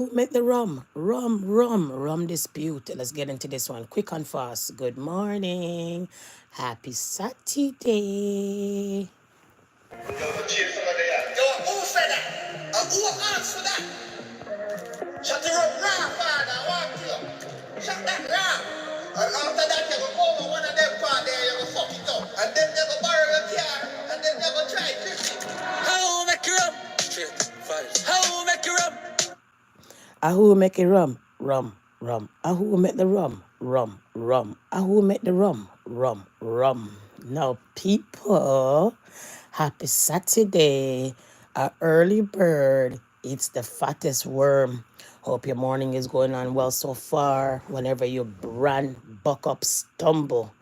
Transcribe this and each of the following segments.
Make the rum dispute. Let's get into this one quick and fast. Good morning. Happy Saturday. Yo, who said that? Who asked for that? Shut the room now, father. I want you. Shut that now. And after that, you go over one of them part there, you go fuck it up. And then they go borrow your car, and then they go try to fix it. How make you rum? Straight, five. How make you rum? Who make it rum. Who make the rum. Who make the rum. Now, people, happy Saturday. A early bird eats the fattest worm. Hope your morning is going on well so far. Whenever you buck up, stumble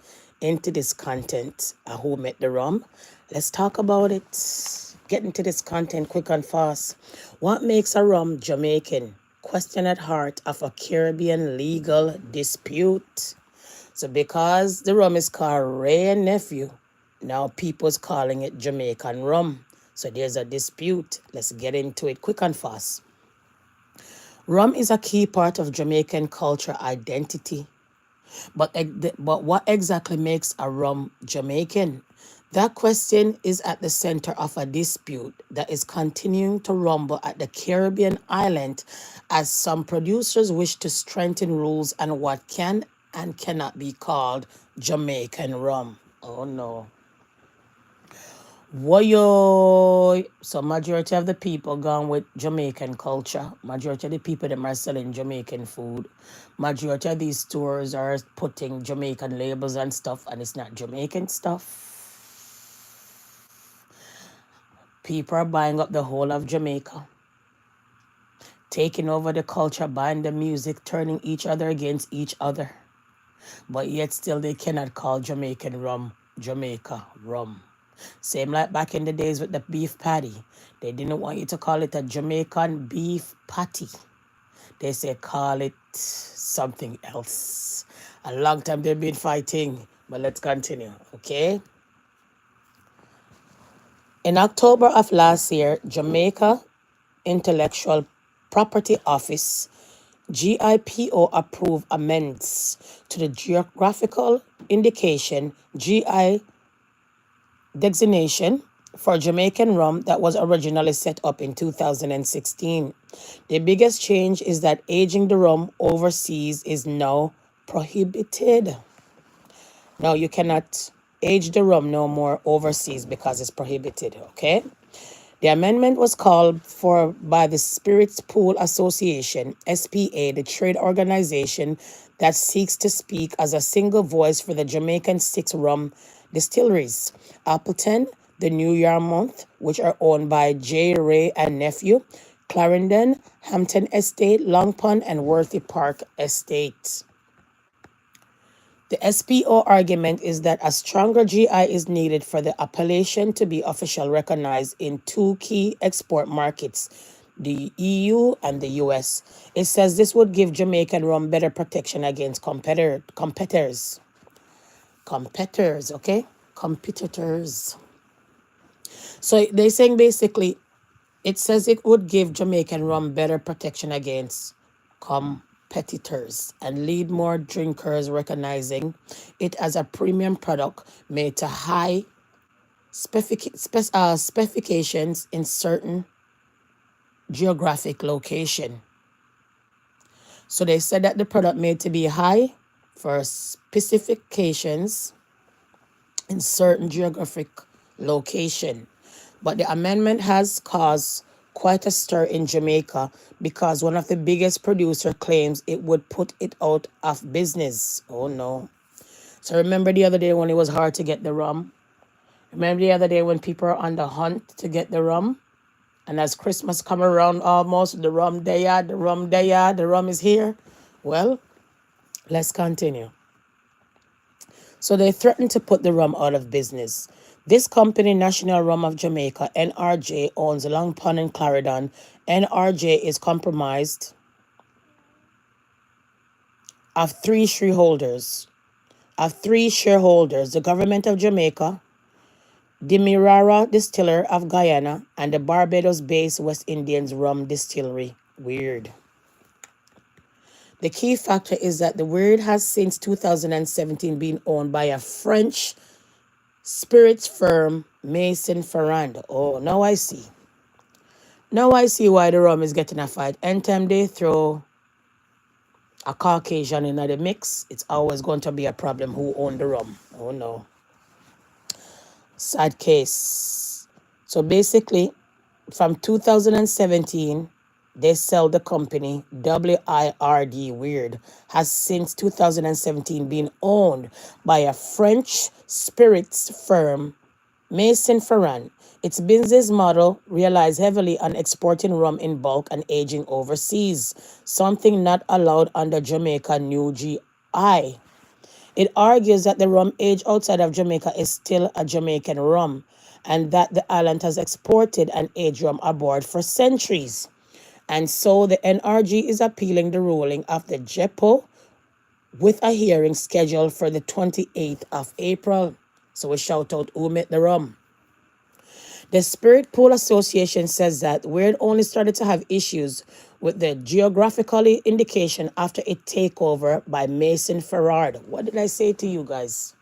into this content, who make the rum? Let's talk about it. Get into this content quick and fast. What makes a rum Jamaican? Question at heart of a Caribbean legal dispute. So because the rum is called Ray and Nephew, now people's calling it Jamaican rum. So there's a dispute. Let's get into it quick and fast. Rum is a key part of Jamaican culture identity. But what exactly makes a rum Jamaican? That question is at the center of a dispute that is continuing to rumble at the Caribbean island as some producers wish to strengthen rules on what can and cannot be called Jamaican rum. Oh no. Woyo. So majority of the people gone with Jamaican culture. Majority of the people that are selling Jamaican food. Majority of these stores are putting Jamaican labels and stuff, and it's not Jamaican stuff. People are buying up the whole of Jamaica, taking over the culture, buying the music, turning each other against each other. But yet still they cannot call Jamaican rum Jamaica rum. Same like back in the days with the beef patty. They didn't want you to call it a Jamaican beef patty. They said call it something else. A long time they've been fighting, but let's continue, okay? In October of last year, Jamaica Intellectual Property Office, GIPO, approved amendments to the geographical indication GI designation for Jamaican rum that was originally set up in 2016. The biggest change is that aging the rum overseas is now prohibited. Now you cannot age the rum no more overseas because it's prohibited, okay? The amendment was called for by the Spirits Pool Association, SPA, the trade organization that seeks to speak as a single voice for the Jamaican 6 rum distilleries: Appleton, the New Yarmouth, which are owned by J. Ray and Nephew, Clarendon, Hampton Estate, Long Pond, and Worthy Park Estate. The SPO argument is that a stronger GI is needed for the appellation to be officially recognized in 2 key export markets, the EU and the US. It says this would give Jamaican rum better protection against competitors, okay? Competitors. So they're saying basically, it says it would give Jamaican rum better protection against competitors and lead more drinkers recognizing it as a premium product made to high specifications in certain geographic location. So they said that the product made to be high for specifications in certain geographic location. But the amendment has caused quite a stir in Jamaica because one of the biggest producer claims it would put it out of business. Oh no. So remember the other day when it was hard to get the rum? Remember the other day when people are on the hunt to get the rum? And as Christmas come around almost, the rum is here. Well, let's continue. So they threatened to put the rum out of business. This company, National Rum of Jamaica, NRJ, owns Long Pond and Clarendon. NRJ is comprised of three shareholders. The Government of Jamaica, Demerara Distiller of Guyana, and the Barbados-based West Indians Rum Distillery. Weird. The key factor is that the weird has since 2017 been owned by a French spirits firm, Mason Ferrand. Oh, now I see. Now I see why the rum is getting a fight. Anytime they throw a Caucasian in the mix, it's always going to be a problem who owned the rum. Oh no. Sad case. So basically, from 2017, they sell the company WIRD Weird has since 2017 been owned by a French spirits firm, Mason Ferrand. Its business model relies heavily on exporting rum in bulk and aging overseas, something not allowed under Jamaica New GI. It argues that the rum aged outside of Jamaica is still a Jamaican rum and that the island has exported an aged rum abroad for centuries. And so the NRG is appealing the ruling of the JEPO with a hearing scheduled for the 28th of April. So we shout out who made the rum. The Spirit Pool Association says that Weird only started to have issues with the geographical indication after its takeover by Mason Ferrard. What did I say to you guys?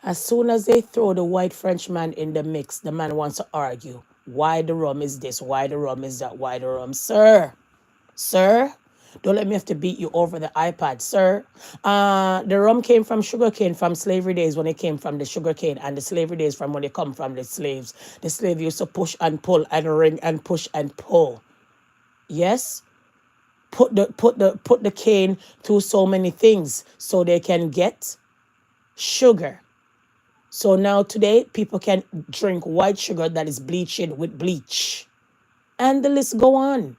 As soon as they throw the white Frenchman in the mix, the man wants to argue. Why the rum is this? Why the rum is that? Why the rum? Sir, don't let me have to beat you over the iPad, sir. The rum came from sugarcane from slavery days when it came from the sugarcane, and the slavery days from when it come from the slaves. The slave used to push and pull and ring and push and pull. Yes? Put the cane through so many things so they can get sugar. So now today people can drink white sugar that is bleached with bleach. And the list go on.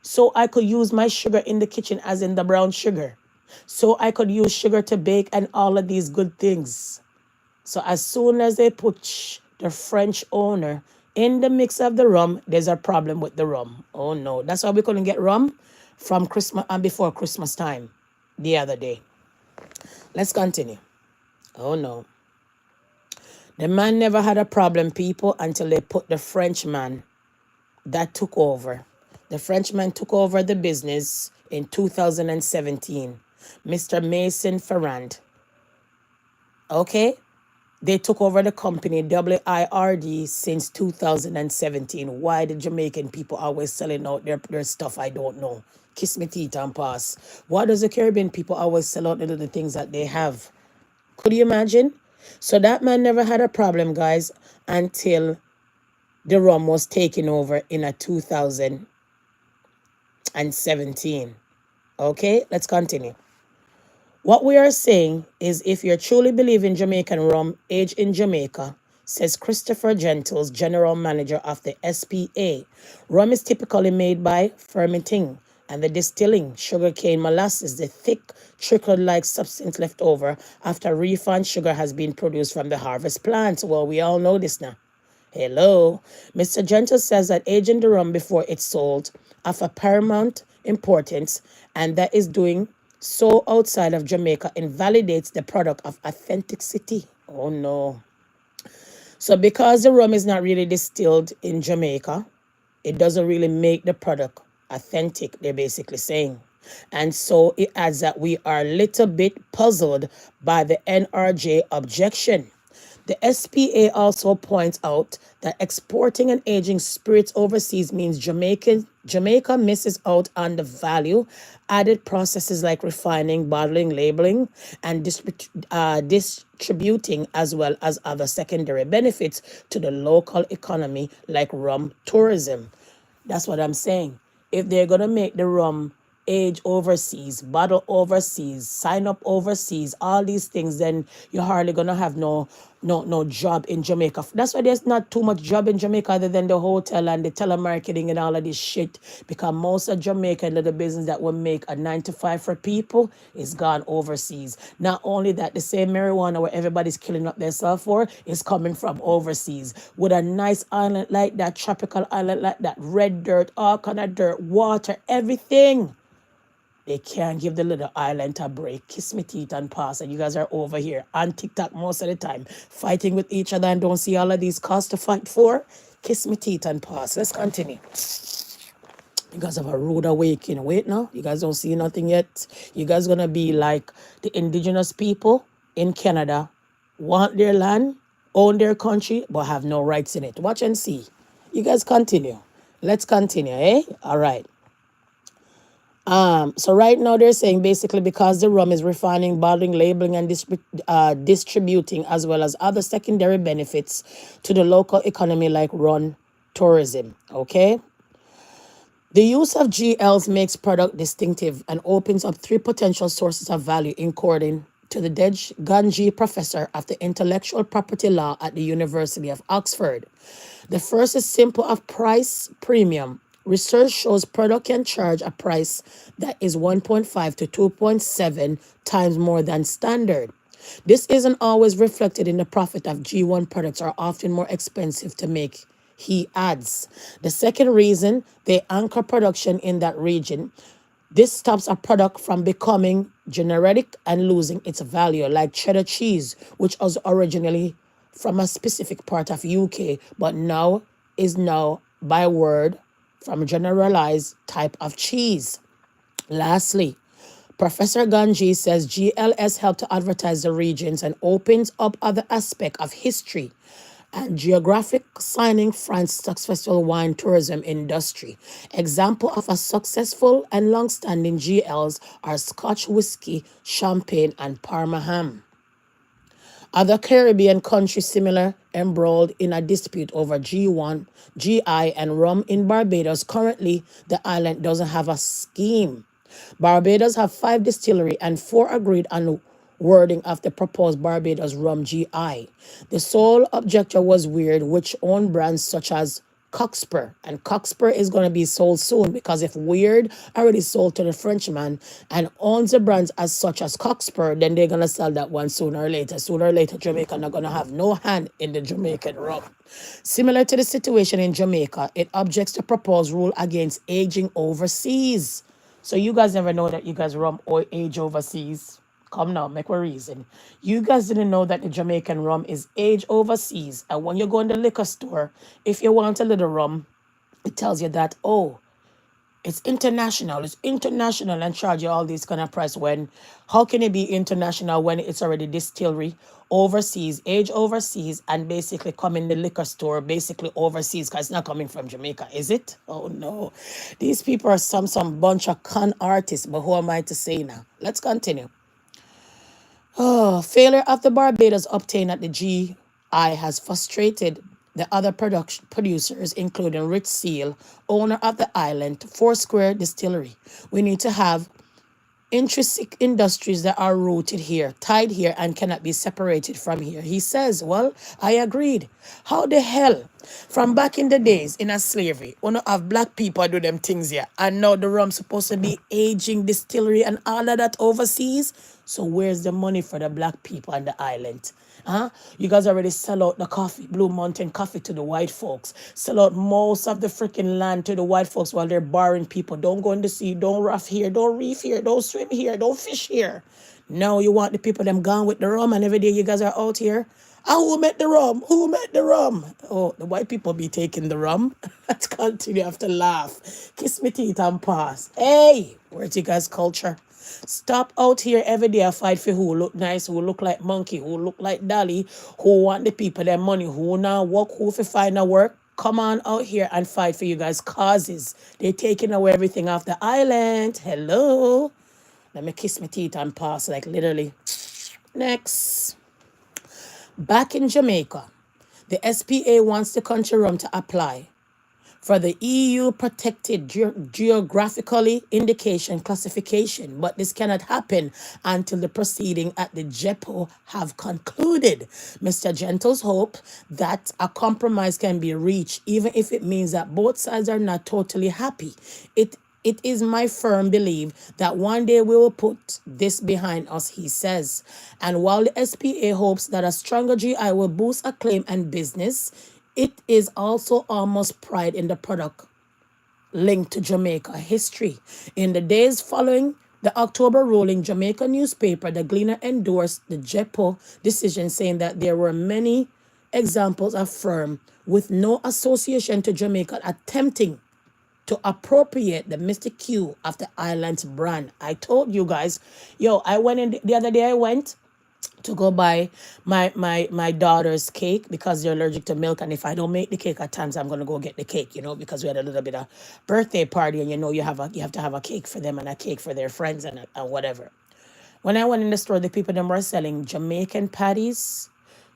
So I could use my sugar in the kitchen as in the brown sugar. So I could use sugar to bake and all of these good things. So as soon as they put the French owner in the mix of the rum, there's a problem with the rum. Oh no, that's why we couldn't get rum from Christmas and before Christmas time the other day. Let's continue. Oh no. The man never had a problem, people, until they put the Frenchman that took over. The Frenchman took over the business in 2017. Mr. Mason Ferrand. Okay? They took over the company WIRD since 2017. Why the Jamaican people always selling out their stuff, I don't know. Kiss me teeth and pass. Why does the Caribbean people always sell out the things that they have? Could you imagine? So that man never had a problem, guys, until the rum was taken over in a 2017. Okay, let's continue. What we are saying is if you truly believe in Jamaican rum aged in Jamaica, says Christopher Gentles, general manager of the SPA, rum is typically made by fermenting and the distilling sugarcane molasses, the thick trickle-like substance left over after refined sugar has been produced from the harvest plant. Well, we all know this now. Hello. Mr. Gentle says that aging the rum before it's sold of a paramount importance and that is doing so outside of Jamaica invalidates the product of authenticity. Oh no. So because the rum is not really distilled in Jamaica, it doesn't really make the product authentic, they're basically saying. And so it adds that we are a little bit puzzled by the NRJ objection. The SPA also points out that exporting and aging spirits overseas means Jamaica misses out on the value added processes like refining, bottling, labeling, and distributing, as well as other secondary benefits to the local economy like rum tourism. That's what I'm saying. If they're going to make the rum age overseas, bottle overseas, sign up overseas, all these things, then you're hardly gonna have no job in Jamaica. That's why there's not too much job in Jamaica other than the hotel and the telemarketing and all of this shit. Because most of Jamaican little business that will make a 9 to 5 for people is gone overseas. Not only that, the same marijuana where everybody's killing up themselves for is coming from overseas. With a nice island like that, tropical island like that, red dirt, all kind of dirt, water, everything. They can't give the little island a break. Kiss me teeth and pass. And you guys are over here on TikTok most of the time, fighting with each other and don't see all of these costs to fight for. Kiss me teeth and pass. Let's continue. You guys have a rude awakening. Wait now, you guys don't see nothing yet. You guys gonna be like the indigenous people in Canada, want their land, own their country, but have no rights in it. Watch and see. You guys continue. Let's continue, eh? All right. So right now they're saying basically because the rum is refining, bottling, labeling, and distributing, as well as other secondary benefits to the local economy like rum tourism. Okay. The use of GLs makes product distinctive and opens up three potential sources of value, according to the Dej Ganji professor of the intellectual property law at the University of Oxford. The first is simple of price premium. Research shows product can charge a price that is 1.5 to 2.7 times more than standard. This isn't always reflected in the profit of G1 products are often more expensive to make, he adds. The second reason, they anchor production in that region. This stops a product from becoming generic and losing its value, like cheddar cheese, which was originally from a specific part of UK, but now is now by word from a generalized type of cheese. Lastly, Professor Ganji says GLS help to advertise the regions and opens up other aspects of history and geographic signing France's successful wine tourism industry. Example of a successful and long-standing GLs are Scotch whiskey, champagne, and Parma ham. Other Caribbean countries similar embroiled in a dispute over G1, GI, and rum in Barbados. Currently, the island doesn't have a scheme. Barbados have 5 distilleries and 4 agreed on wording of the proposed Barbados rum GI. The sole objector was Weird, which owned brands such as Cockspur, and Cockspur is going to be sold soon because if Weird already sold to the Frenchman and owns the brands as such as Cockspur, then they're going to sell that one sooner or later. Sooner or later, Jamaica not going to have no hand in the Jamaican rum. Similar to the situation in Jamaica, it objects the proposed rule against aging overseas. So you guys never know that you guys rum or age overseas. Come now, make a reason. You guys didn't know that the Jamaican rum is aged overseas. And when you go in the liquor store, if you want a little rum, it tells you that, oh, it's international and charge you all these kind of price when, how can it be international when it's already distillery overseas, age overseas, and basically come in the liquor store, basically overseas, because it's not coming from Jamaica, is it? Oh no. These people are some bunch of con artists, but who am I to say now? Let's continue. Oh, failure of the Barbados obtained at the GI has frustrated the other producers, including Rich Seal, owner of the island, Foursquare Distillery. We need to have intrinsic industries that are rooted here, tied here, and cannot be separated from here. He says, well, I agreed. How the hell? From back in the days in a slavery, one of black people do them things here, and now the rum supposed to be aging distillery and all of that overseas. So where's the money for the black people on the island? Huh? You guys already sell out the coffee, Blue Mountain coffee to the white folks. Sell out most of the freaking land to the white folks while they're barring people. Don't go in the sea, don't rough here, don't reef here, don't swim here, don't fish here. Now you want the people them gone with the rum and every day you guys are out here. Ah, who made the rum? Who made the rum? Oh, the white people be taking the rum. Let's continue. I have to laugh. Kiss me teeth and pass. Hey, where's you guys' culture? Stop out here every day and fight for who look nice, who look like monkey, who look like Dolly, who want the people their money, who now work, who fi find a work. Come on out here and fight for you guys' causes. They're taking away everything off the island. Hello. Let me kiss my teeth and pass, like literally. Next. Back in Jamaica, the SPA wants the country rum to apply for the EU protected geographically indication classification, but this cannot happen until the proceeding at the JEPO have concluded. Mr. Gentles hope that a compromise can be reached, even if it means that both sides are not totally happy. It is my firm belief that one day we will put this behind us, he says. And while the SPA hopes that a stronger GI will boost acclaim and business, it is also almost pride in the product linked to Jamaica history. In the days following the October ruling, Jamaica newspaper, The Gleaner, endorsed the JEPO decision, saying that there were many examples of firms with no association to Jamaica attempting to appropriate the Mr. Q of the island's brand. I told you guys, yo, I went in the other day. I went to go buy my daughter's cake because they're allergic to milk, and if I don't make the cake at times, I'm gonna go get the cake, because we had a little bit of birthday party, and you have to have a cake for them and a cake for their friends and whatever. When I went in the store, the people them were selling Jamaican patties,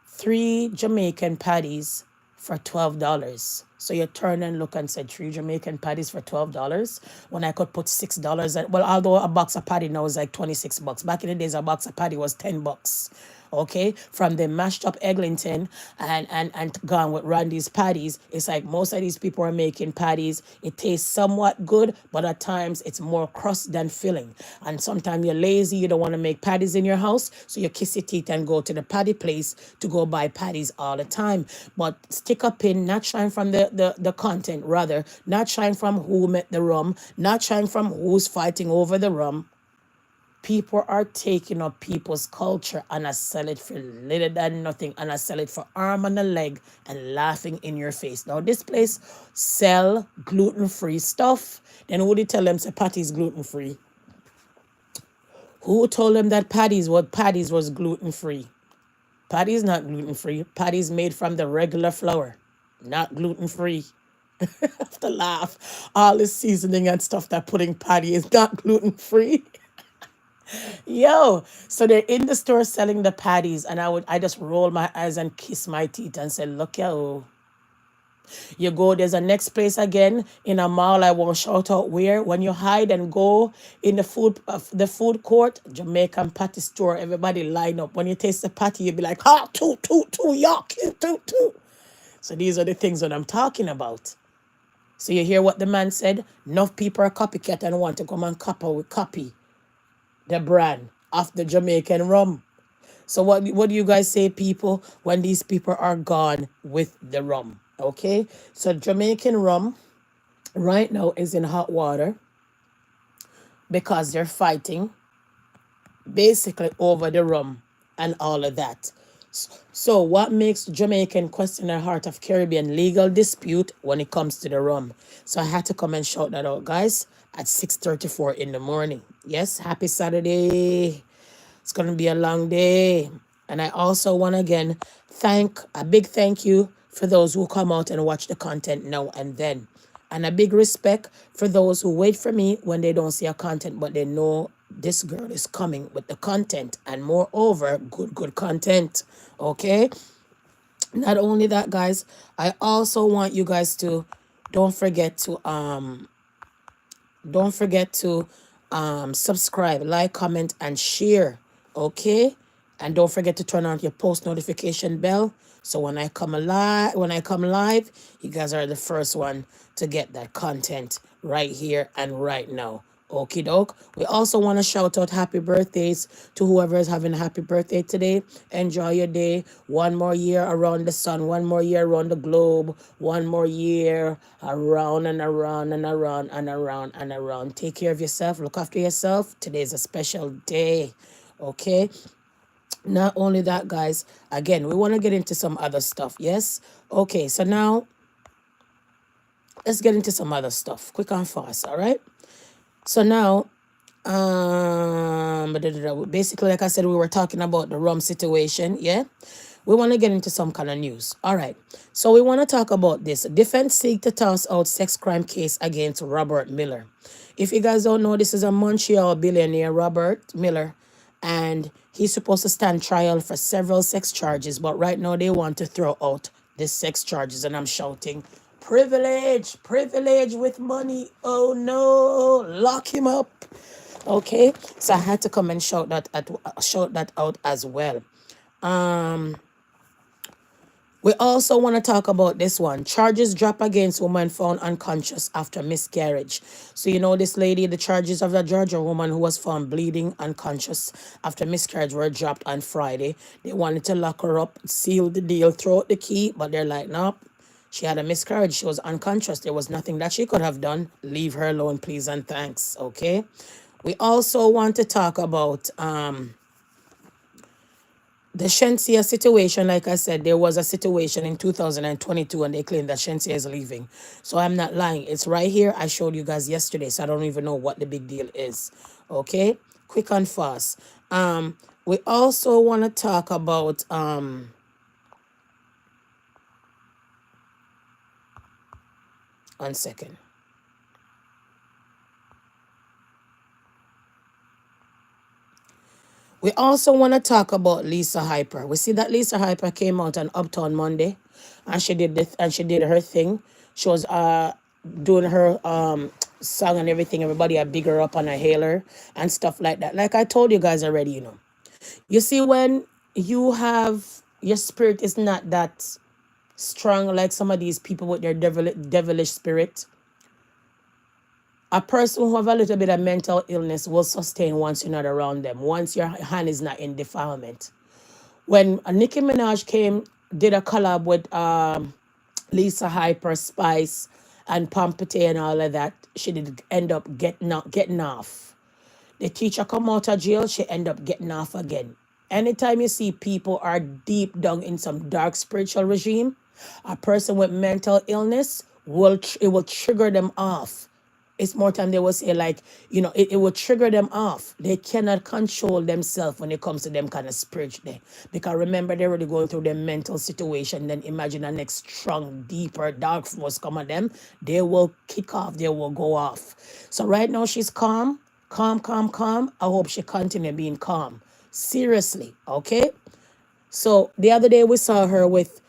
3 Jamaican patties for $12. So you turn and look and said 3 Jamaican patties for $12 when I could put $6. Well, although a box of patty now is like $26. Back in the days, a box of patty was $10. Okay, from the mashed up Eglinton and gone with Randy's patties. It's like most of these people are making patties. It tastes somewhat good, but at times it's more crust than filling. And sometimes you're lazy, you don't want to make patties in your house, so you kiss your teeth and go to the patty place to go buy patties all the time. But stick a pin, not shine from the content, rather, not shine from who met the rum, not shine from who's fighting over the rum. People are taking up people's culture and I sell it for little than nothing, and I sell it for arm and a leg and laughing in your face. Now this place sell gluten-free stuff. Then who did tell them say patties gluten-free? Who told them that patties was gluten-free? Patties not gluten-free. Patties made from the regular flour, not gluten-free. I have to laugh. All this seasoning and stuff that put in patty is not gluten-free. Yo, so they're in the store selling the patties, and I just roll my eyes and kiss my teeth and say, look, yo. You go, there's a next place again in a mall. I won't shout out where. When you hide and go in the food court, Jamaican patty store, everybody line up. When you taste the patty, you be like, ah, two, yuck, two. So these are the things that I'm talking about. So you hear what the man said? Enough people are copycat and want to come and copy the brand of the Jamaican rum. So what do you guys say, people, when these people are gone with the rum? Okay, so Jamaican rum right now is in hot water because they're fighting basically over the rum and all of that. So what makes Jamaican question the heart of Caribbean legal dispute when it comes to the rum? So I had to come and shout that out, guys, at 6:34 in the morning. Yes, happy Saturday. It's going to be a long day. And I also want to again thank a big thank you for those who come out and watch the content now and then. And a big respect for those who wait for me when they don't see a content, but they know this girl is coming with the content, and moreover, good content. Okay? Not only that, guys, I also want you guys to don't forget to subscribe, like, comment, and share. Okay? And don't forget to turn on your post notification bell. So when I come live, you guys are the first one to get that content right here and right now. Okie doke. We also want to shout out happy birthdays to whoever is having a happy birthday today. Enjoy your day. One more year around the sun, one more year around the globe, one more year around and around and around and around and around. Take care of yourself. Look after yourself. Today is a special day. Okay? Not only that, guys, again, we want to get into some other stuff. Yes? Okay, so now let's get into some other stuff. Quick and fast, all right? So now, basically, like I said, we were talking about the rum situation, yeah? We want to get into some kind of news. All right. So we want to talk about this. Defense seek to toss out sex crime case against Robert Miller. If you guys don't know, this is a Montreal billionaire, Robert Miller, and he's supposed to stand trial for several sex charges, but right now they want to throw out the sex charges, and I'm shouting, privilege with money. Oh no, lock him up. Okay, so I had to come and shout that out as well. We also want to talk about this one. Charges drop against woman found unconscious after miscarriage. So you know this lady, the charges of the Georgia woman who was found bleeding unconscious after miscarriage were dropped on Friday. They wanted to lock her up, seal the deal, throw out the key, but they're like, nope. She had a miscarriage. She was unconscious. There was nothing that she could have done. Leave her alone, please and thanks. Okay. We also want to talk about The Shensia situation, like I said, there was a situation in 2022 and they claim that Shensia is leaving. So I'm not lying. It's right here. I showed you guys yesterday, so I don't even know what the big deal is. Okay? Quick and fast. We also want to talk about one second. We also want to talk about Lisa Hyper. We see that Lisa Hyper came out on Uptown Monday, and she did her thing. She was doing her song and everything. Everybody had big her up on a hailer and stuff like that. Like I told you guys already, you know. You see, when you have your spirit is not that strong like some of these people with their devilish spirit. A person who have a little bit of mental illness will sustain once you're not around them, once your hand is not in defilement. When Nicki Minaj came, did a collab with Lisa Hyper, Spice, and Pompete and all of that, she did end up getting off. The teacher come out of jail, she end up getting off again. Anytime you see people are deep down in some dark spiritual regime, a person with mental illness it will trigger them off. It's more time they will say like, you know, it will trigger them off. They cannot control themselves when it comes to them kind of spiritually. Because remember, they're already going through their mental situation. Then imagine a next strong, deeper, dark force come at them. They will kick off, they will go off. So right now she's calm, calm, calm, calm. I hope she continue being calm. Seriously, okay? So the other day we saw her with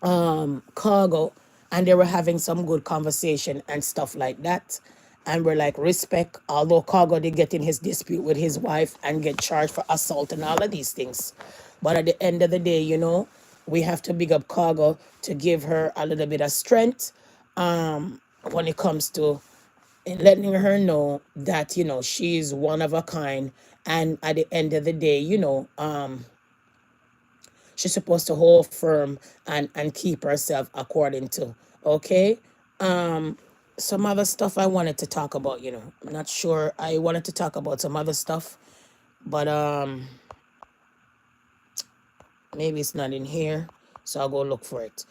Cargo, and they were having some good conversation and stuff like that. And we're like, respect, although Cargo did get in his dispute with his wife and get charged for assault and all of these things. But at the end of the day, you know, we have to big up Cargo to give her a little bit of strength when it comes to letting her know that, you know, she's one of a kind. And at the end of the day, you know, she's supposed to hold firm and keep herself according to. Okay. Some other stuff I wanted to talk about, you know. I'm not sure. I wanted to talk about some other stuff, but maybe it's not in here. So I'll go look for it.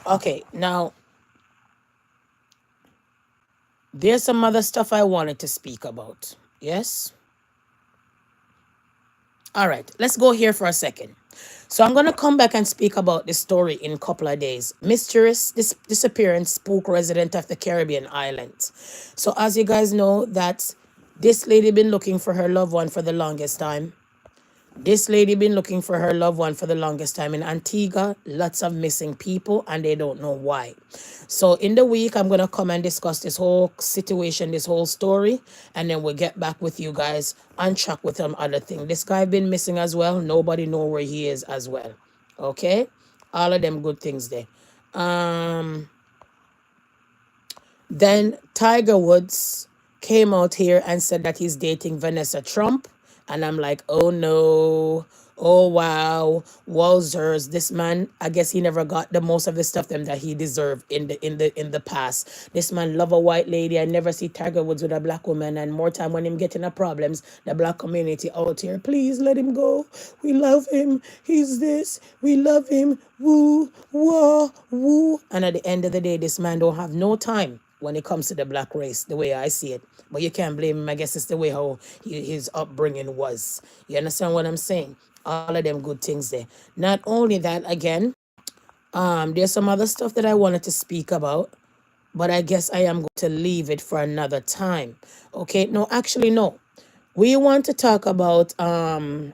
Okay, now there's some other stuff I wanted to speak about. Yes? All right, let's go here for a second. So I'm going to come back and speak about this story in a couple of days. Mysterious disappearance spook resident of the Caribbean islands. So as you guys know, that this lady been looking for her loved one for the longest time. This lady been looking for her loved one for the longest time in Antigua. Lots of missing people and they don't know why. So in the week, I'm going to come and discuss this whole situation, this whole story. And then we'll get back with you guys on track with some other thing. This guy been missing as well. Nobody know where he is as well. Okay? All of them good things there. Then Tiger Woods came out here and said that he's dating Vanessa Trump. And I'm like, oh no. Oh wow. Wowzers. This man, I guess he never got the most of the stuff them that he deserved in the past. This man love a white lady. I never see Tiger Woods with a black woman. And more time when him getting a problems, the black community out here, please let him go. We love him. He's this. We love him. Woo, wah, woo. And at the end of the day, this man don't have no time when it comes to the black race, the way I see it. But you can't blame him. I guess it's the way how his upbringing was. You understand what I'm saying? All of them good things there. Not only that, again, there's some other stuff that I wanted to speak about, but I guess I am going to leave it for another time. Okay? No, actually, no. We want to talk about a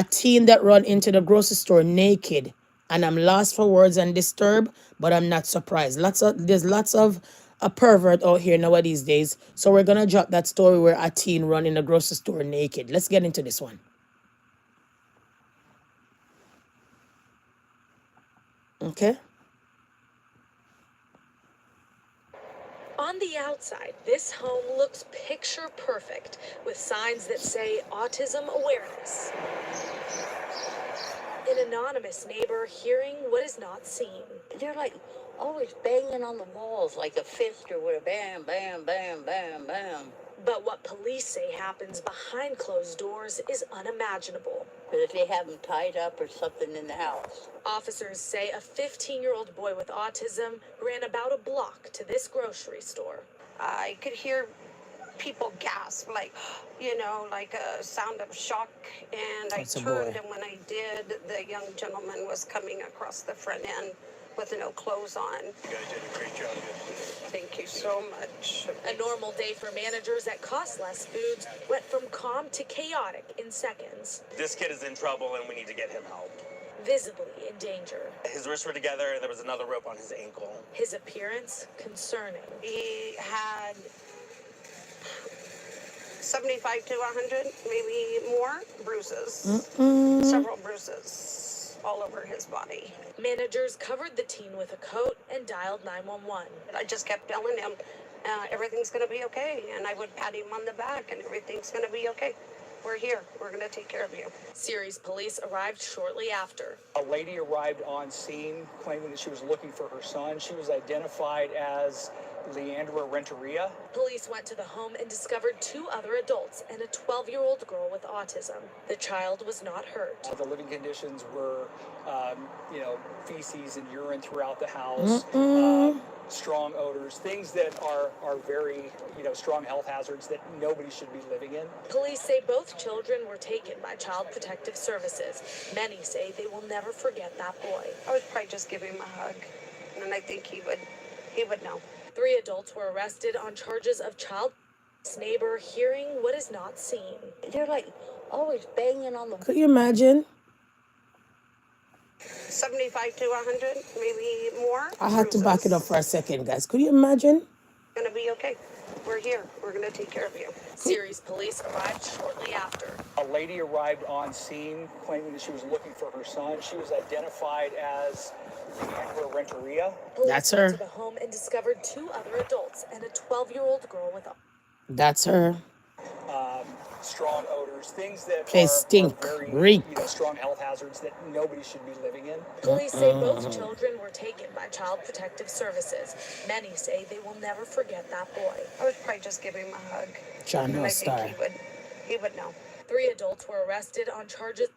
teen that run into the grocery store naked, and I'm lost for words and disturbed, but I'm not surprised. There's lots of a pervert out here nowadays days. So we're gonna drop that story where a teen run in the grocery store naked. Let's get into this one. Okay. On the outside, this home looks picture perfect with signs that say autism awareness. An anonymous neighbor hearing what is not seen. They're like always banging on the walls like a fist or with a bam, bam, bam, bam, bam. But what police say happens behind closed doors is unimaginable. But if they have them tied up or something in the house. Officers say a 15-year-old boy with autism ran about a block to this grocery store. I could hear people gasp, like, like a sound of shock. And I That's a turned, boy. and when I did, the young gentleman was coming across the front end with no clothes on. You guys did a great job. Thank you so much. A normal day for managers at Cost Less Foods went from calm to chaotic in seconds. This kid is in trouble and we need to get him help. Visibly in danger. His wrists were together and there was another rope on his ankle. His appearance concerning. He had 75 to 100, maybe more bruises. Several bruises all over his body. Managers covered the teen with a coat and dialed 911. I just kept telling him, everything's going to be okay. And I would pat him on the back, and everything's going to be okay. We're here. We're going to take care of you. Ceres police arrived shortly after. A lady arrived on scene claiming that she was looking for her son. She was identified as Leandra Renteria. Police went to the home and discovered 2 other adults and a 12-year-old girl with autism. The child was not hurt. The living conditions were, feces and urine throughout the house, strong odors, things that are very, strong health hazards that nobody should be living in. Police say both children were taken by Child Protective Services. Many say they will never forget that boy. I would probably just give him a hug, and I think he would know. 3 adults were arrested on charges of child neighbor hearing what is not seen. They're like always banging on the. Could you imagine? 75 to 100, maybe more. I had to back it up for a second, guys. Could you imagine? Gonna be okay. We're here. We're gonna take care of you. Ceres police arrived shortly after. A lady arrived on scene claiming that she was looking for her son. She was identified as Leandra Renteria. That's Police went her. to the home and discovered 2 other adults and a 12-year-old girl with. That's her. Strong odors, things that They stink, are very, reek. strong health hazards that nobody should be living in. Police say both children were taken by Child Protective Services. Many say they will never forget that boy. I would probably just give him a hug. John And I Star. think he would know. 3 adults were arrested on charges.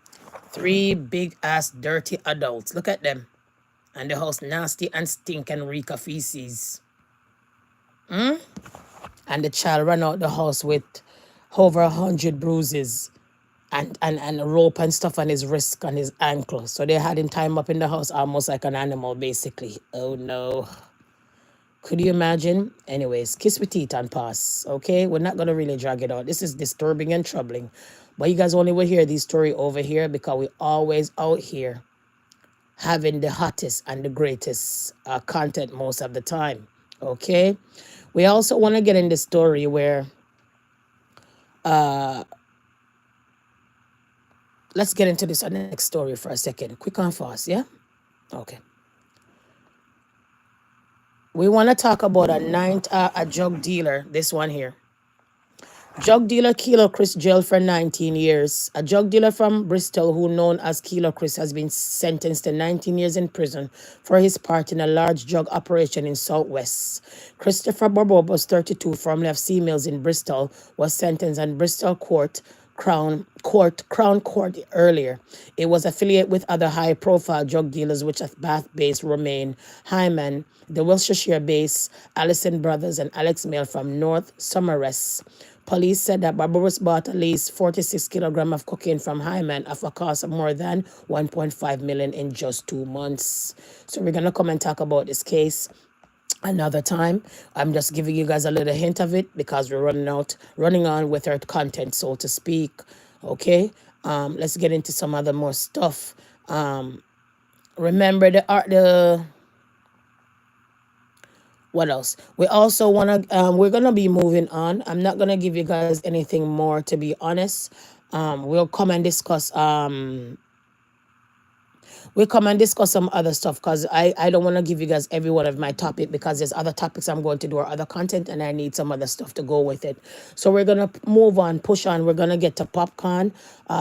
3 big ass dirty adults. Look at them. And the house nasty and stink and reek of feces. And the child ran out the house with over 100 bruises and a rope and stuff on his wrist and his ankle. So they had him tied up in the house almost like an animal, basically. Oh no. Could you imagine? Anyways, kiss with teeth and pass. Okay? We're not going to really drag it out. This is disturbing and troubling. But you guys only will hear this story over here because we always out here having the hottest and the greatest content most of the time. Okay? We also want to get in the story where let's get into this next story for a second. Quick and fast, yeah? Okay. We want to talk about a drug dealer, this one here. Drug dealer Kilo Chris jailed for 19 years. A drug dealer from Bristol who known as Kilo Chris has been sentenced to 19 years in prison for his part in a large drug operation in Southwest. Christopher Barbobos, 32, formerly of C Mills in Bristol, was sentenced in Bristol Crown Court earlier. It was affiliated with other high-profile drug dealers, which are Bath-based Romain Hyman, the Wiltshire-based Allison Brothers, and Alex Mail from North Somerset. Police said that Barbaros bought at least 46 kilograms of cocaine from Hyman at a cost of more than 1.5 million in just 2 months. So we're going to come and talk about this case another time. I'm just giving you guys a little hint of it because we're running on with our content, so to speak. Okay, let's get into some other more stuff. Remember what else? We also want to, we're going to be moving on. I'm not going to give you guys anything more, to be honest. We'll come and discuss some other stuff because I don't want to give you guys every one of my topic because there's other topics I'm going to do or other content and I need some other stuff to go with it. So we're going to move on, push on. We're going to get to popcorn.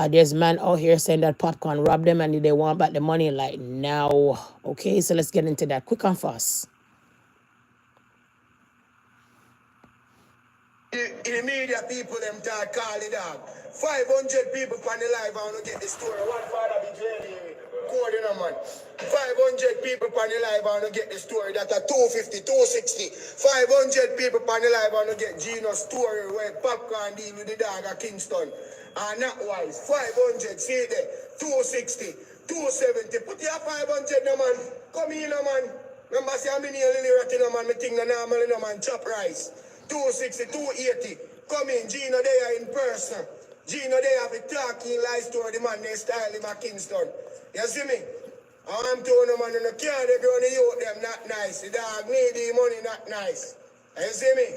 There's man out here saying that popcorn robbed them and they want back the money like now. Okay, so let's get into that quick and fast. In the media, people them start calling dog. 500 people on the live, I want to get the story. One father be training coding a man. 500 people on the live, I want to get the story. That a 250, 260. 500 people on the live, I want to get Gino's story where Popcorn deal with the dog at Kingston. And not wise. 500, see it there. 260, 270. Put your 500 no man. Come in no man. Remember say I'm in here Lily Ratty no man. Me think no normal no man. Chop rice. 260, 280. Come in, Gino there in person. Gino there have a talking lies to the man they style him at Kingston. You see me? I'm telling the man in the car they grow the youth them not nice. The dog need the money not nice. You see me?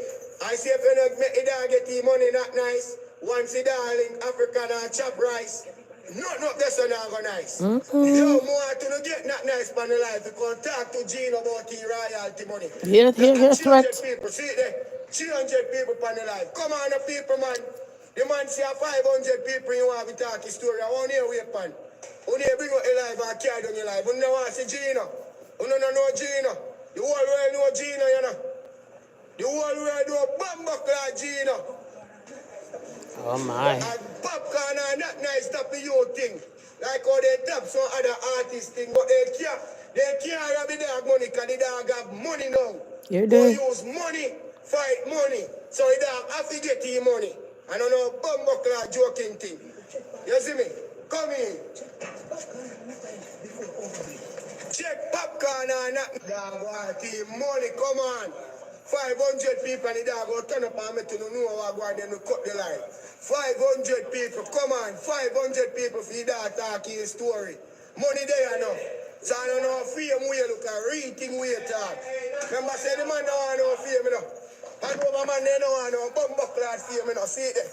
I say if you don't make the dog get the money not nice, once the darling African and chop rice, nothing up there so not go nice. Yo, more to no get not nice for the life. You can talk to Gino about the royalty money. Here, 300 threat. people, see there? 300 people on the live. Come on, the people, man. The man say 500 people you want to talk his story. I want to hear wait, man. When you bring out a live and carry on your life, you don't want to see Gino. You don't know Gino. The whole world know Gino, you know. The whole world know Bambuck like Gino. Oh my. And Popcorn are not nice top of your thing. Like how they tap some other artist thing, but they can't have the dog money because the dog have money now. You're They there. use money, fight money. So the dog have to get his money. I don't know Bambuck like joking thing. You see me? Come in. Check Popcorn or not. Dog want his money, come on. 500 people and the dog will turn up and me to know how I go and then cut the line. 500 people, come on, 500 people for the dog talk his story. Money there enough. So I don't know fame we look at real thing we talk. Remember say the man don't want no fame, you know. And over man they don't want no Bumbuck lad fame, you know. See it there.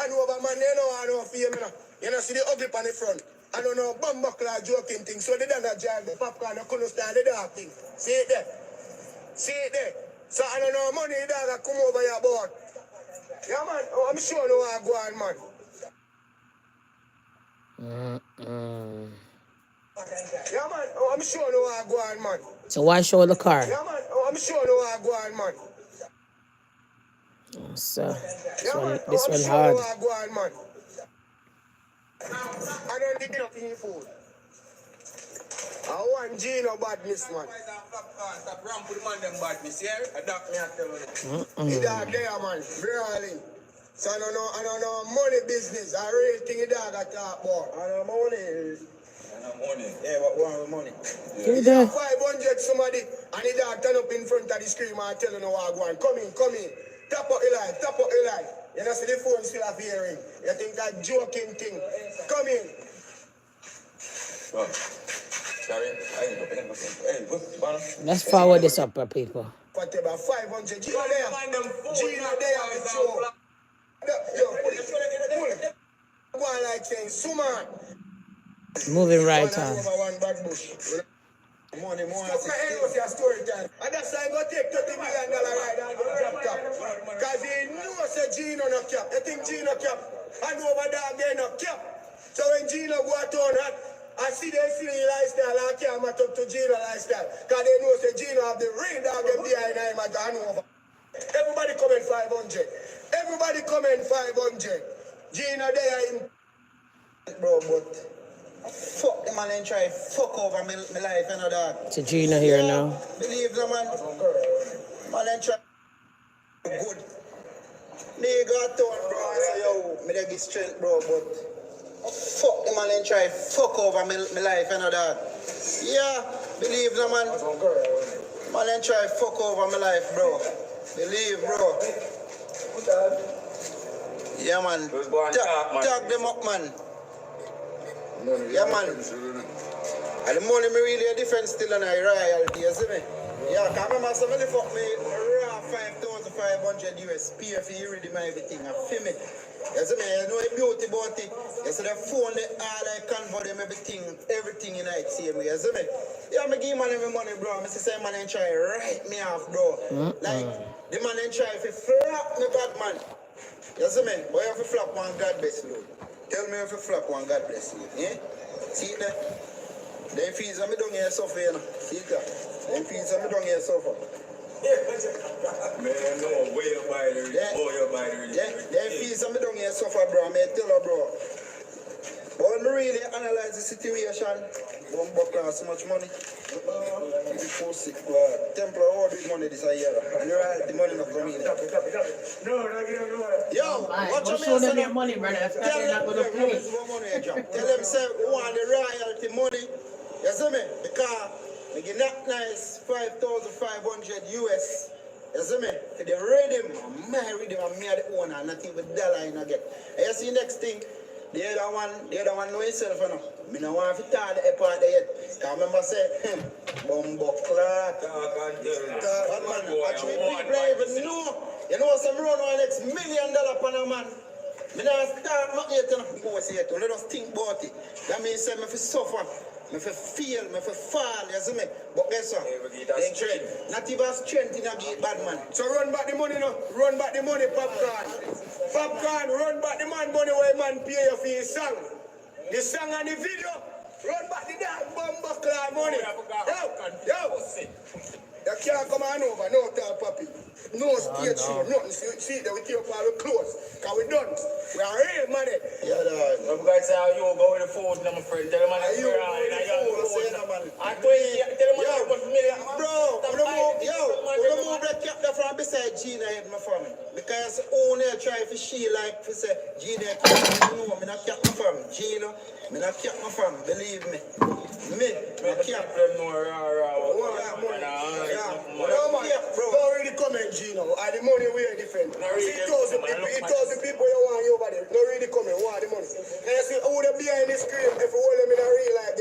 And over man they don't want no fame, you know. You know, see the ugly on the front. I don't know Bumbuck lad joking thing. So they don't drive the Popcorn, they couldn't start the dog thing. See it there. See it there. So I don't know money dog come over your board. Yeah man, oh, I'm sure no one go on man. Yeah man, oh, I'm sure no one go on man. So why show the car? Yeah man, oh, I'm sure no one go on man. So Yeah man, oh, this I'm one sure hard. no one go on man. I don't need nothing food. I want Gino badness man. Stop ramp with the man them badness here. I don't me tell you. The dog there man, brawling. So I don't know money business. I really think the dog I talk about. I know money. Yeah, what one with money? You're If there. you have 500 somebody and the dog turn up in front of the screen and tell you no what go on. Come in. Tap up your life, You know see the phone still have hearing. You think that joking thing. Come in. Let's forward this up, people. Whatever, 500. Gino there. With show. Yo, pull it. Go on like saying, Suman. Moving right One on. over one bad bush. Money, more. Stop my head with your story time. And that's why I'm going to take $30 million right now and go drop top. Because he knows that Gino no cap. You think Gino cap? And over there again no cap. So when Gino go to town, I see they see the lifestyle, I can't match up to Gino lifestyle. Because they know that Gino have the real dog them behind him at Hanover. Everybody come in 500. Everybody come in 500. Gino there in... Bro, but... Fuck the man and try fuck over my life, you know that. To Gina here now. Believe the man. Man and try good. Nigga told bro, I say yo, me dey give strength bro, but fuck the man and try fuck over my life, you know that. Yeah, believe the man. Man and try fuck over my life, bro. Believe, bro. Yeah man. Tag them up, man. Yeah, man. And the money me really a different still on a royalty, you see me? Yeah, because I remember somebody fuck me raw 5,500 US, pay for you ready my everything, and feel me? You see me? You know the beauty about it. You see the phone, all I convert them, everything in it, see me, you see me? Yeah, me give man every money, bro. I see say man ain't try write me off, bro. Like, the man ain't try to flap me bad, man. You see me? But you have to flap one God bless you. Tell me if you flap one, God bless you. Yeah? See it there? Them fees are me down here suffer, you know. See it there? Them fees are me down here suffer. Man, no, way your biter. Oh, your biter. They feel something down here suffer, bro. I tell her, bro. But when we really analyze the situation, one buck so much money. The pussy, Templar, all this money this year. And the royalty money not coming in. Yo, watch your show them man, your money, brother. If not, tell they're not them, going to play. tell them, say, we want the royalty money. You see me? Because we get that nice 5,500 US. You see me? For the rhythm, I marry them, and me are the owner, not even dollar in again. And you see next thing, the other one know himself, you know. Me no want to tell the part there yet. Because I remember say, Bumbo Clark. Actually, people even know. You know, some run on next $1 million per man. Me not start nothing yet, you know. Let us think about it. That means say me fi suffer, me fi feel, me fi fall, you see me? But guess what? Not even strength in a beat bad man. So run back the money now. Run back the money, popcorn. Popcorn, run back the money where man pay you for his song. The song and the video. Run back the damn bumbo cloud money. Yo. You can't come on over, no tell papi. No stage show, nothing. See that we keep all the clothes. Because we done. We are real money. Yeah, dog. I'm going to say how you go with the food, my friend. Tell them I'm here. I tell them I'm million. Bro, we move the captain from beside Gina head, my family. Because only try to she like to say, Gina, no, I'm not cap my family. Gina, I'm not cap my family. Believe me. I cap them more. Don't really comment, Gino. And the money we are different. It tells the people you want you over there. Don't really comment. Want the money. And you see who they behind the screen if you hold them in a real life,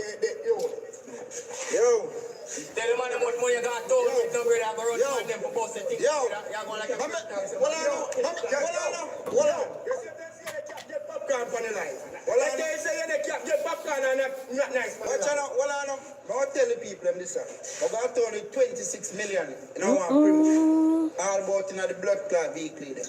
yo. Tell them how much money you got told me. Don't really have a run on them for busting things. You're going like a hold on. You see they get popcorn for the life. Well, I say you get popcorn and not nice. Watch out, I'll tell the people them this. I'm going to only 26 million in our promotion. All about in the blood clot vehicle there.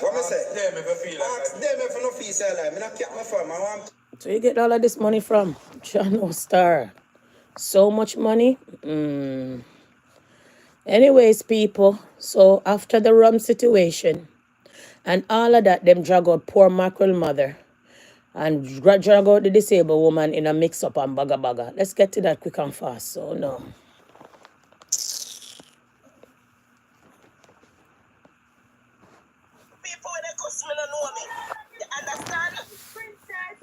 What I say? Ask them if you no feel say like. I not keep my farm. I want. So you get all of this money from Channel Star. So much money. Anyways, people. So after the rum situation and all of that, them drag out poor mackerel mother and drag out the disabled woman in a mix-up and baga. Let's get to that quick and fast. So no. People when they cuss me don't know me. You understand? Princess,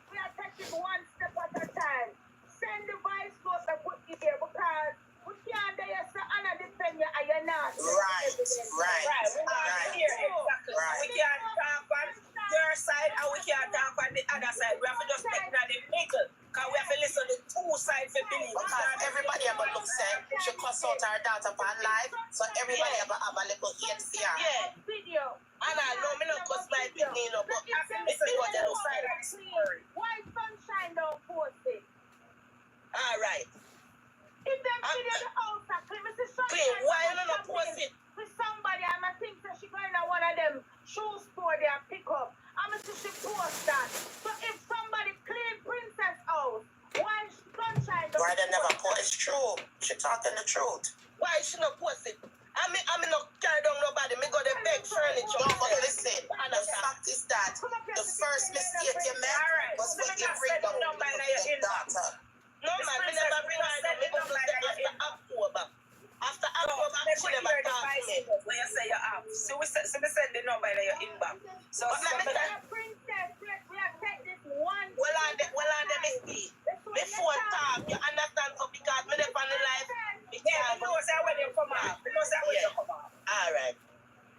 we are taking one step at a time. Send the vice note and put it there because we can't do you so Anna defend you and you're not. Right. We are here, exactly. Right. We can't talk on your side and we can't talk on the other side. We have to just take that in the middle. Because we have to listen to two sides of believe. Because everybody ever look said she cuss out her daughter on live. So everybody ever have a little hate for her. Yeah. Video. And I know me not cuss my picnic, but it's the other side of the story. Why Sunshine don't post it? All right. If them video the house are clean, Mrs. Sunshine, why you not post it? With somebody, I'm think that she going to one of them shoe store there pick up. I'm going to she post that. So if somebody clean Princess house, why Sunshine don't why they never post? It's true. She talking the truth. Why she not post it? I'm not carry down nobody. Me go to beg furniture. No, but listen. The fact is that the first mistake you made was when you bring down your daughter. No, man, we never bring her down. We go after October. After October, she never talk to me. When you say you're up. So we send the number in your inbox. So Princess, we have take this one. Well, on the mistake. Before talk, you understand? So because me never on the life. Yeah, we know say when you come out. We know say when you come out. All right.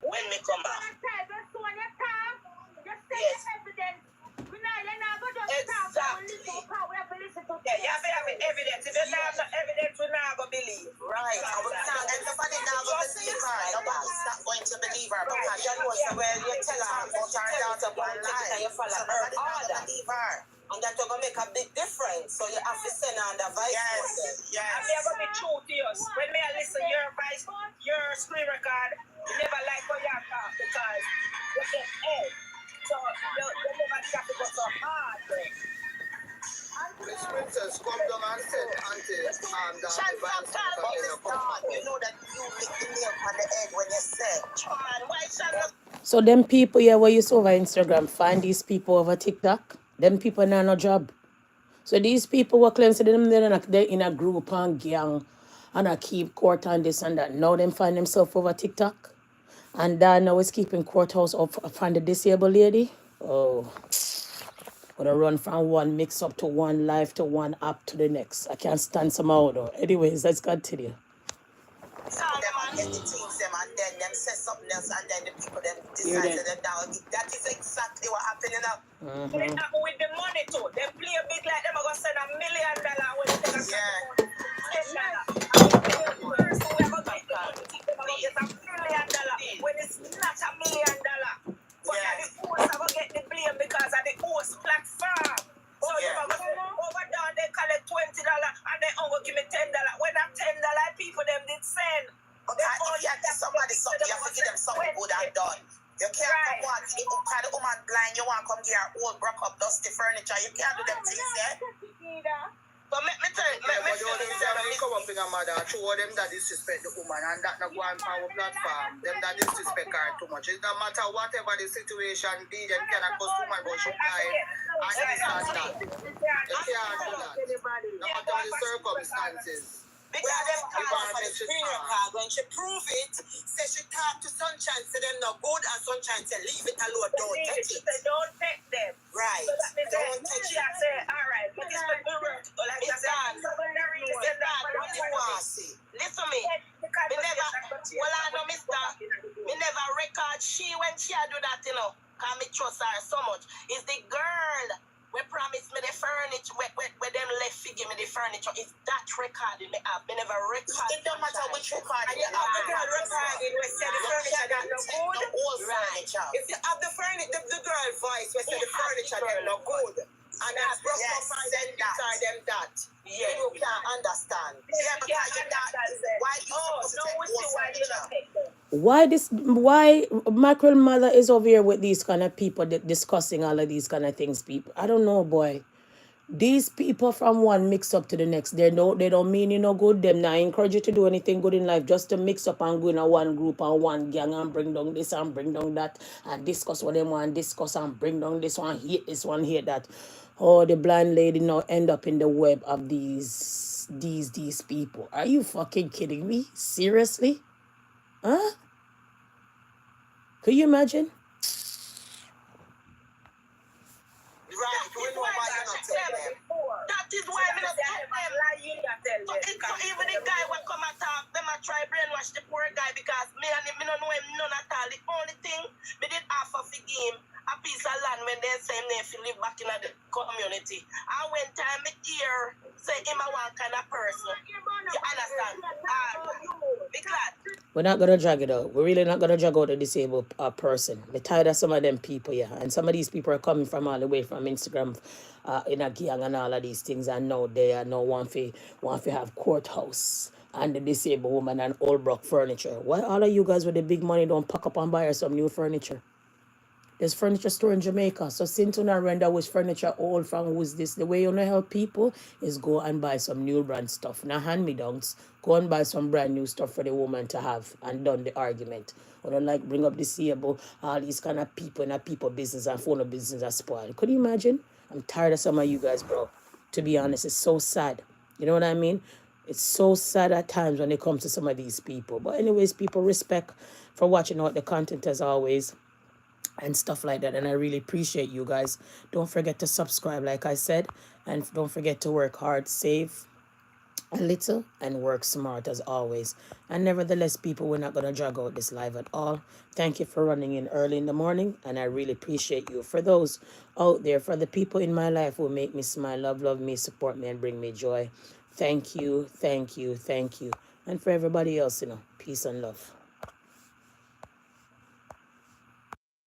When we come out. So when you talk, you say evidence. You're not going to just talk. We have to listen to. Yeah, you have to have evidence. If you don't have evidence, we're not going to believe. Right. Everybody now going to believe her. Nobody's not going to believe her because you know so well you tell her about her daughter one lie. And you follow her order. Believe her. And that's going to make a big difference. So you have to send her the vice. Yes. And they're going to be true to us. When we listen your voice, your screen record, you never like how you talk because you get head. So you never got to go so hard. Miss Princess, else come down and said until you know that you lick the nail on the head when you say, man, why shall So them people here where you saw over Instagram, find these people over TikTok. Them people now no job. So these people were claiming them they're in a group and gang and I keep court and this and that. Now them find themselves over TikTok. And now is keeping courthouse up from the disabled lady. Oh, gonna run from one mix up to one life to one app to the next. I can't stand some out though. Anyways, let's continue. them and get the things them and then them say something else and then the people them decide that them down. That is exactly what happening now. They happen with the money too. They play a bit like them are gonna send $1 million when they take a $10. First we have to get the money, think them are gonna get $1 million when it's not $1 million. But the host are gonna get the blame because of the host platform. So you are gonna over down they collect $20 and they only give me $10. When that $10 people them did send. Okay, if you give somebody something, you have to give them something good and done. You can't come on, you kind of woman blind, you want to come get old, broke up, dusty furniture. You can't do them things, yeah? But let me tell you, come up in a mother, show them that disrespect the woman and that not go on power platform. Them that disrespect her too much. It don't matter whatever the situation be, them cannot cause woman go shoot lie. And this and that. You can't do that. No matter the circumstances. Because them call for the superior card. When she prove it, say she talk to Sunshine, say them no good, and Sunshine say leave it alone, don't touch it. Don't take them. Right. So don't touch it. Say, all right, but this will be work. Like I said, listen to me. Me never, well I know Mr. Me never record she when she do that, you know. Because me trust her so much. It's the girl we promised me the furniture, where them left to give me the furniture. It's that recording me have. Me never recorded. It don't matter which recording you have. The girl recording, we said the furniture got no good. The whole furniture. If you have the furniture, the girl voice, we said the furniture them no good. And that's broke up and then decide them that. Yeah. You can't understand. Yeah, because you can't. Why you supposed to take whole furniture? Why Mackerel mother is over here with these kind of people discussing all of these kind of things, people? I don't know, boy. These people from one mix up to the next, they don't mean you no good. Them not encourage you to do anything good in life, just to mix up and go in a one group and one gang and bring down this and bring down that and discuss what them want discuss and bring down this one, hate that. Oh, the blind lady now end up in the web of these people. Are you fucking kidding me? Seriously? Huh? Could you imagine? Right, we know why you're not telling them. That is why I'm not telling them. So even the guy will come and talk, them I try brainwash the poor guy because me and him, me don't know him none at all. The only thing, me did offer for him a piece of land when they say him if he live back in the community. And when time me hear, say him a one kind of person. You understand? Be glad. We're not gonna drag it out. We're really not gonna drag out a disabled person. We're tired of some of them people, yeah. And some of these people are coming from all the way from Instagram, in a gang and all of these things. And now they are now want to have courthouse and the disabled woman and old broke furniture. Why all of you guys with the big money don't pack up and buy her some new furniture? There's furniture store in Jamaica. So since you not render which furniture old from who's this, the way you know help people is go and buy some new brand stuff. Now hand-me-downs. Go and buy some brand new stuff for the woman to have and done the argument. Or don't like bring up disabled, all these kind of people in a people business and phone business are spoiled. Could you imagine? I'm tired of some of you guys, bro. To be honest, it's so sad. You know what I mean? It's so sad at times when it comes to some of these people. But anyways, people, respect for watching out the content as always. And stuff like that, and I really appreciate you guys. Don't forget to subscribe like I said, and don't forget to work hard, save a little, and work smart as always. And nevertheless, people, we're not going to drag out this live at all. Thank you for running in early in the morning, and I really appreciate you. For those out there, for the people in my life who make me smile, love me, support me, and bring me joy, thank you. And for everybody else, peace and love.